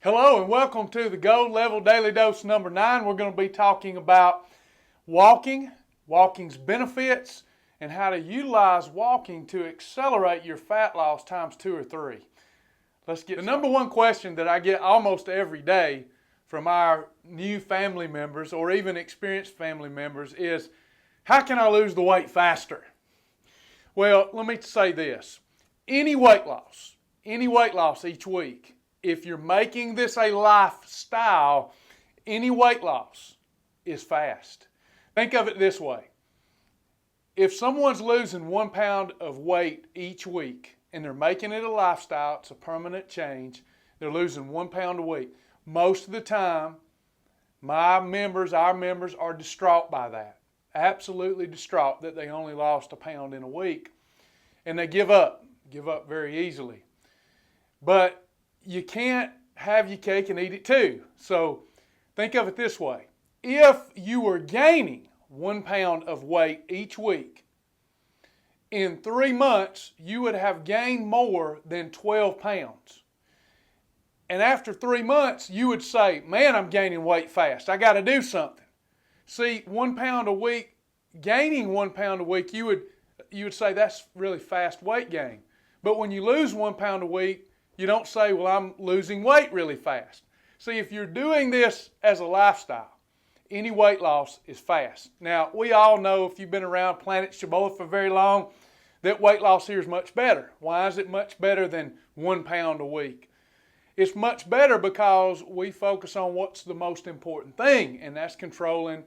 Hello and welcome to the Gold Level Daily Dose number 9. We're going to be talking about walking's benefits, and how to utilize walking to accelerate your fat loss times 2 or 3. Let's get started. The number one question that I get almost every day from our new family members or even experienced family members is, how can I lose the weight faster? Well, let me say this. Any weight loss each week, if you're making this a lifestyle, any weight loss is fast. Think of it this way. If someone's losing 1 pound of weight each week and they're making it a lifestyle, it's a permanent change, they're losing 1 pound a week. Most of the time, our members are distraught by that. Absolutely distraught that they only lost 1 pound in a week. And they give up very easily. But you can't have your cake and eat it too. So think of it this way. If you were gaining 1 pound of weight each week, in 3 months, you would have gained more than 12 pounds. And after 3 months, you would say, man, I'm gaining weight fast. I got to do something. See, 1 pound a week, gaining 1 pound a week, you would say that's really fast weight gain. But when you lose 1 pound a week, you don't say, well, I'm losing weight really fast. See, if you're doing this as a lifestyle, any weight loss is fast. Now, we all know, if you've been around Planet Chabola for very long, that weight loss here is much better. Why is it much better than 1 pound a week? It's much better because we focus on what's the most important thing, and that's controlling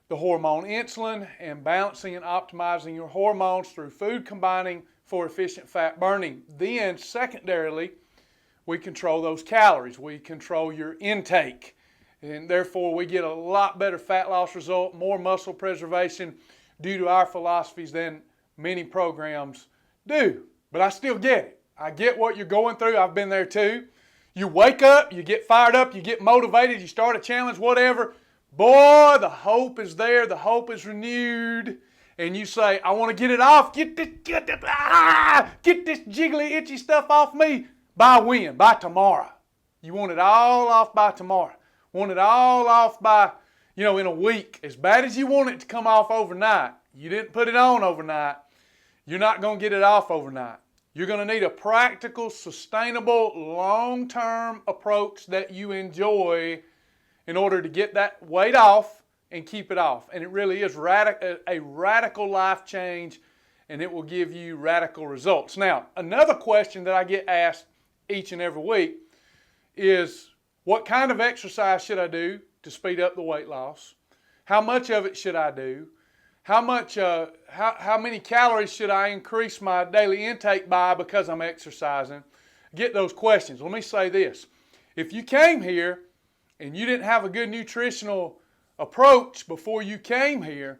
the hormone insulin and balancing and optimizing your hormones through food combining for efficient fat burning. Then, secondarily, we control those calories. We control your intake. And therefore, we get a lot better fat loss result, more muscle preservation due to our philosophies than many programs do. But I still get it. I get what you're going through. I've been there too. You wake up, you get fired up, you get motivated, you start a challenge, whatever. Boy, the hope is there. The hope is renewed. And you say, I want to get it off. Get this jiggly, itchy stuff off me. By when? By tomorrow. You want it all off by tomorrow. Want it all off by, in a week. As bad as you want it to come off overnight, you didn't put it on overnight, you're not going to get it off overnight. You're going to need a practical, sustainable, long-term approach that you enjoy in order to get that weight off and keep it off. And it really is a radical life change, and it will give you radical results. Now, another question that I get asked each and every week is, what kind of exercise should I do to speed up the weight loss? How much of it should I do? How many calories should I increase my daily intake by because I'm exercising? Get those questions. Let me say this. If you came here and you didn't have a good nutritional approach before you came here,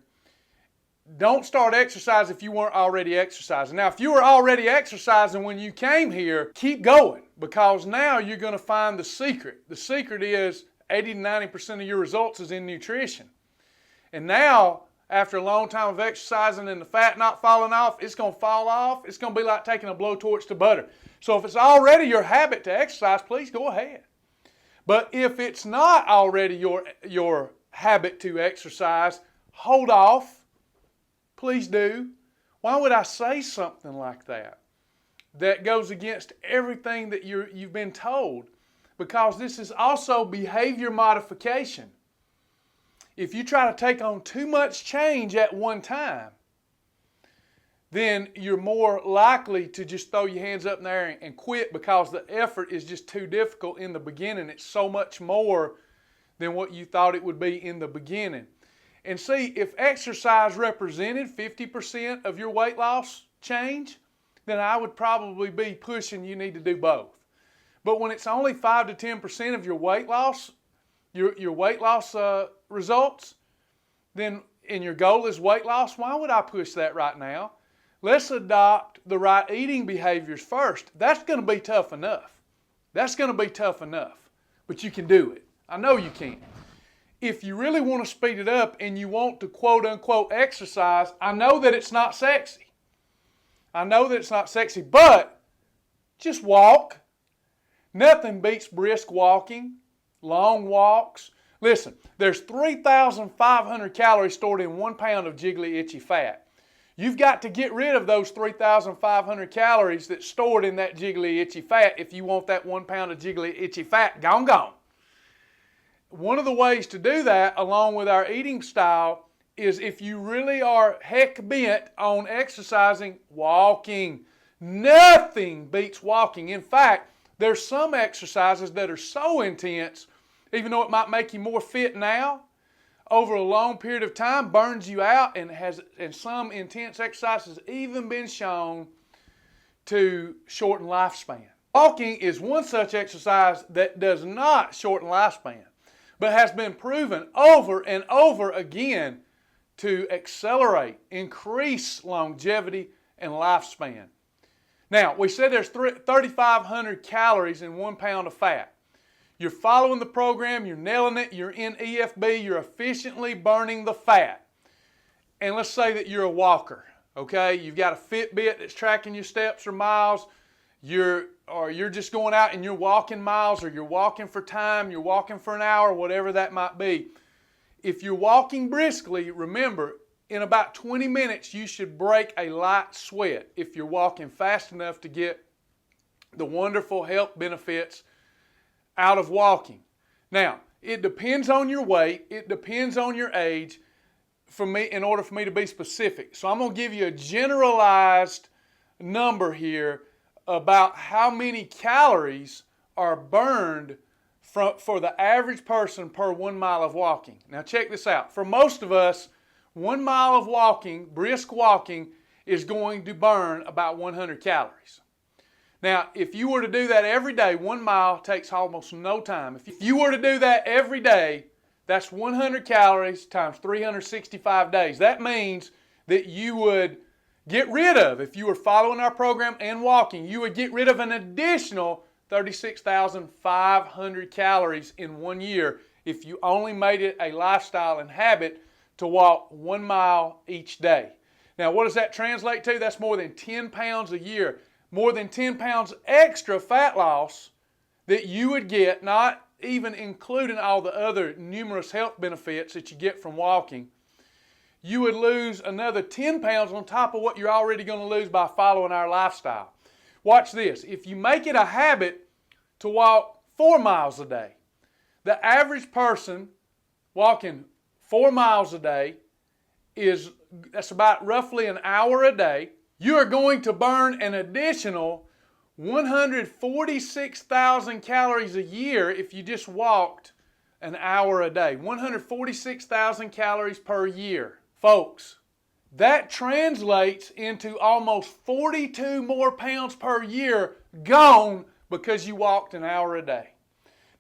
don't start exercise if you weren't already exercising. Now, if you were already exercising when you came here, keep going, because now you're going to find the secret. The secret is 80 to 90% of your results is in nutrition. And now, after a long time of exercising and the fat not falling off, it's going to fall off. It's going to be like taking a blowtorch to butter. So if it's already your habit to exercise, please go ahead. But if it's not already your habit to exercise, hold off. Please do. Why would I say something like that? That goes against everything that you've been told. Because this is also behavior modification. If you try to take on too much change at one time, then you're more likely to just throw your hands up in the air and quit, because the effort is just too difficult in the beginning. It's so much more than what you thought it would be in the beginning. And see, if exercise represented 50% of your weight loss change, then I would probably be pushing you need to do both. But when it's only 5 to 10% of your weight loss, your weight loss results, then and your goal is weight loss, why would I push that right now? Let's adopt the right eating behaviors first. That's going to be tough enough. That's going to be tough enough. But you can do it. I know you can. If you really want to speed it up and you want to quote unquote exercise, I know that it's not sexy. I know that it's not sexy, but just walk. Nothing beats brisk walking, long walks. Listen, there's 3,500 calories stored in 1 pound of jiggly itchy fat. You've got to get rid of those 3,500 calories that's stored in that jiggly itchy fat if you want that 1 pound of jiggly itchy fat gone. One of the ways to do that, along with our eating style, is if you really are heck bent on exercising, walking. Nothing beats walking. In fact, there's some exercises that are so intense, even though it might make you more fit now, over a long period of time burns you out, and some intense exercises even been shown to shorten lifespan. Walking is one such exercise that does not shorten lifespan, but has been proven over and over again to accelerate, increase longevity and lifespan. Now, we said there's 3,500 calories in 1 pound of fat. You're following the program, you're nailing it, you're in EFB, you're efficiently burning the fat. And let's say that you're a walker, okay? You've got a Fitbit that's tracking your steps or miles, you're just going out and you're walking miles, or you're walking for time, you're walking for an hour, whatever that might be. If you're walking briskly, remember, in about 20 minutes you should break a light sweat if you're walking fast enough to get the wonderful health benefits out of walking. Now, it depends on your weight, it depends on your age in order for me to be specific. So I'm going to give you a generalized number here about how many calories are burned for the average person per 1 mile of walking. Now check this out. For most of us, 1 mile of walking, brisk walking, is going to burn about 100 calories. Now, if you were to do that every day, 1 mile takes almost no time. If you were to do that every day, that's 100 calories times 365 days. That means that you would get rid of, if you were following our program and walking, you would get rid of an additional 36,500 calories in 1 year if you only made it a lifestyle and habit to walk 1 mile each day. Now, what does that translate to? That's more than 10 pounds a year. More than 10 pounds extra fat loss that you would get, not even including all the other numerous health benefits that you get from walking. You would lose another 10 pounds on top of what you're already going to lose by following our lifestyle. Watch this. If you make it a habit to walk 4 miles a day, the average person walking 4 miles a day that's about roughly an hour a day. You are going to burn an additional 146,000 calories a year if you just walked an hour a day. 146,000 calories per year. Folks, that translates into almost 42 more pounds per year gone because you walked an hour a day.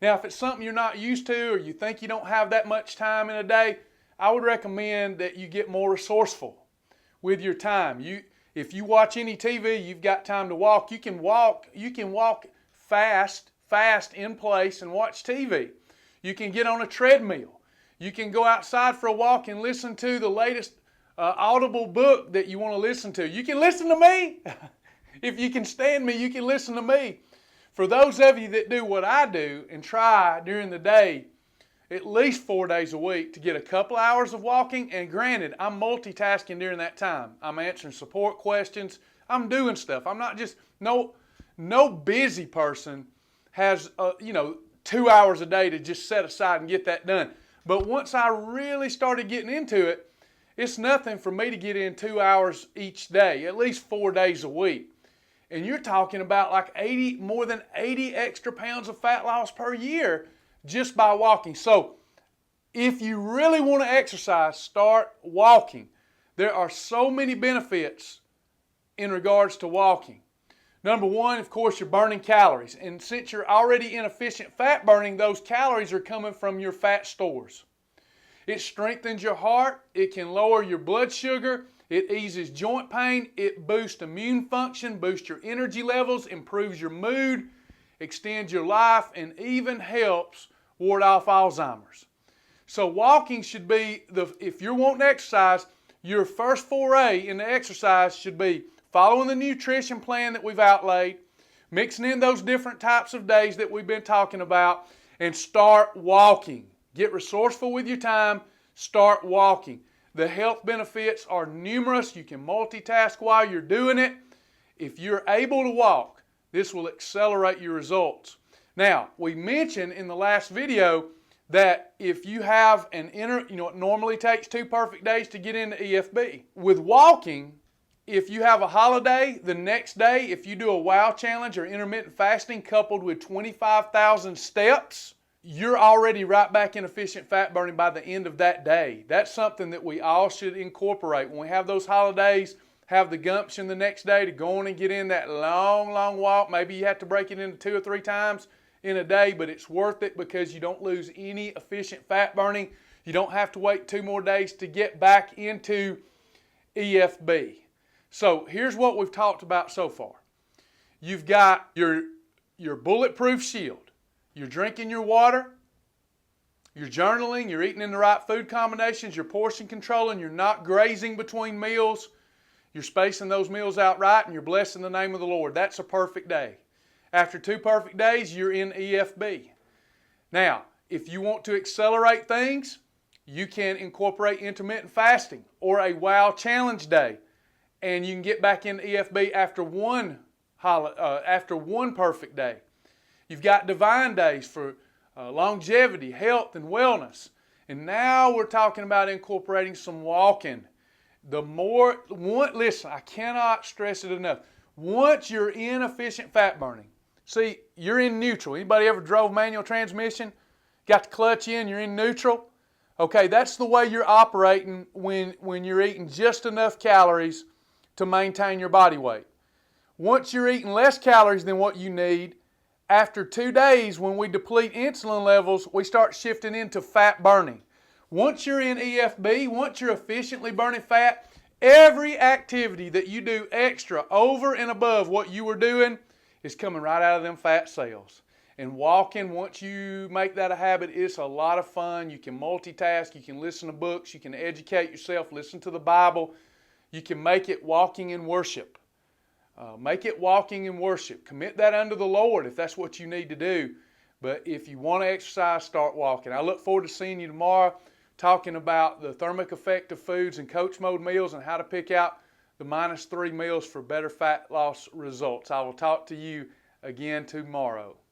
Now, if it's something you're not used to, or you think you don't have that much time in a day, I would recommend that you get more resourceful with your time. If you watch any TV, you've got time to walk. You can walk fast in place and watch TV. You can get on a treadmill. You can go outside for a walk and listen to the latest Audible book that you want to listen to. You can listen to me. If you can stand me, you can listen to me. For those of you that do what I do and try during the day, at least 4 days a week, to get a couple hours of walking, and granted, I'm multitasking during that time. I'm answering support questions. I'm doing stuff. I'm not just, no busy person has, 2 hours a day to just set aside and get that done. But once I really started getting into it, it's nothing for me to get in 2 hours each day, at least 4 days a week. And you're talking about like more than 80 extra pounds of fat loss per year just by walking. So if you really want to exercise, start walking. There are so many benefits in regards to walking. Number one, of course, you're burning calories. And since you're already inefficient fat burning, those calories are coming from your fat stores. It strengthens your heart. It can lower your blood sugar. It eases joint pain. It boosts immune function, boosts your energy levels, improves your mood, extends your life, and even helps ward off Alzheimer's. So walking should be, if you're wanting to exercise, your first foray into exercise should be following the nutrition plan that we've outlaid, mixing in those different types of days that we've been talking about, and start walking. Get resourceful with your time, start walking. The health benefits are numerous. You can multitask while you're doing it. If you're able to walk, this will accelerate your results. Now, we mentioned in the last video that if you have it normally takes 2 perfect days to get into EFB. With walking, if you have a holiday, the next day, if you do a WOW challenge or intermittent fasting coupled with 25,000 steps, you're already right back in efficient fat burning by the end of that day. That's something that we all should incorporate. When we have those holidays, have the gumption the next day to go on and get in that long, long walk. Maybe you have to break it into 2 or 3 times in a day, but it's worth it because you don't lose any efficient fat burning. You don't have to wait 2 more days to get back into EFB. So here's what we've talked about so far. You've got your bulletproof shield. You're drinking your water. You're journaling. You're eating in the right food combinations. You're portion controlling. You're not grazing between meals. You're spacing those meals out right, and you're blessing the name of the Lord. That's a perfect day. After 2 perfect days, you're in EFB. Now, if you want to accelerate things, you can incorporate intermittent fasting or a WOW challenge day, and you can get back in EFB after one perfect day. You've got divine days for longevity, health, and wellness. And now we're talking about incorporating some walking. Listen, I cannot stress it enough. Once you're in efficient fat burning, see, you're in neutral. Anybody ever drove manual transmission? Got the clutch in, you're in neutral? Okay, that's the way you're operating when you're eating just enough calories to maintain your body weight. Once you're eating less calories than what you need, after 2 days when we deplete insulin levels, we start shifting into fat burning. Once you're in EFB, once you're efficiently burning fat, every activity that you do extra over and above what you were doing is coming right out of them fat cells. And walking, once you make that a habit, it's a lot of fun. You can multitask, you can listen to books, you can educate yourself, listen to the Bible. You can make it walking in worship. Make it walking in worship. Commit that unto the Lord if that's what you need to do. But if you want to exercise, start walking. I look forward to seeing you tomorrow, talking about the thermic effect of foods and coach mode meals and how to pick out the -3 meals for better fat loss results. I will talk to you again tomorrow.